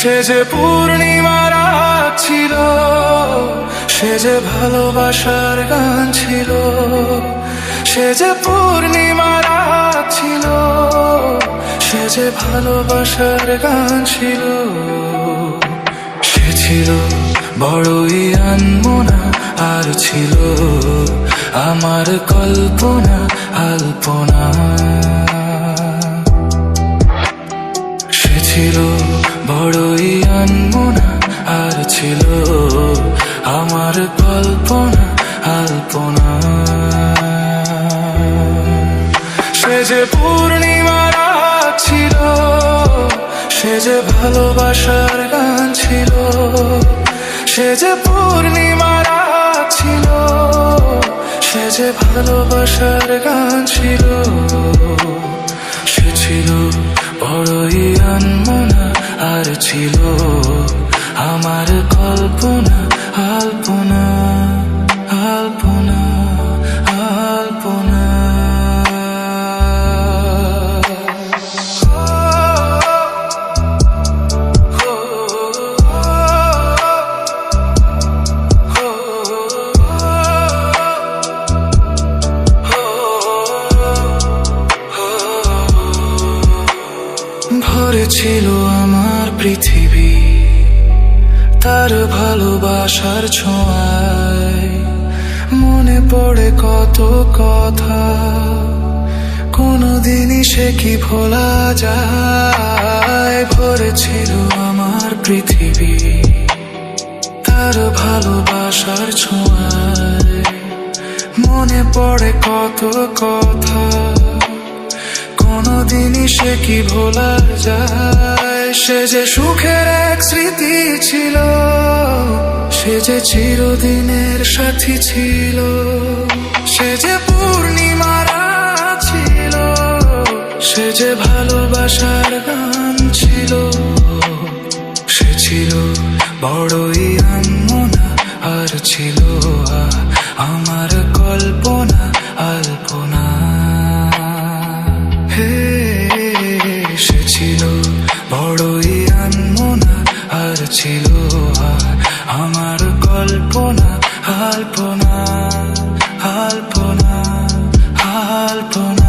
সে যে পূর্ণিমার রাত ছিল, সে যে ভালোবাসার গান ছিল। সে যে পূর্ণিমার রাত ছিল, সে যে ভালোবাসার গান ছিল। সে ছিল বড়ই আনমনা, আর ছিল আমার কল্পনা আলপনা। সে ছিল বড়ই আনমনা, আর ছিল আমার কল্পনা আলপনা। সে যে পূর্ণিমার রাত ছিল, সে যে ভালোবাসার গান ছিল। সে যে পূর্ণিমার রাত ছিল, সে যে ভালোবাসার গান ছিল। সে ছিল বড়ই আনমনা, আর ছিল আমার কল্পনা আলপনা আলপনা আলপনা। ভরে ছিল আমার পৃথিবী তার ভালোবাসার ছোঁয়ায়। মনে পড়ে কত কথা, কোনদিনই সে কি ভোলা যায়। ভরে ছিল আমার পৃথিবী তার ভালোবাসার ছোঁয়ায়। মনে পড়ে কত কথা, কোনদিনই সে কি ভোলা যায়। সে যে সুখের এক স্মৃতি ছিল, সে যে চিরদিনের সাথী ছিল। সে যে পূর্ণিমার রাত ছিল, সে যে ভালোবাসার গান ছিল। সে ছিল বড়ই আনমনা, আর ছিল আমার কল্পনা আলপনা। সে ছিল বড়ই আনমনা, আর ছিল আমার কল্পনা আলপনা আলপনা আলপনা।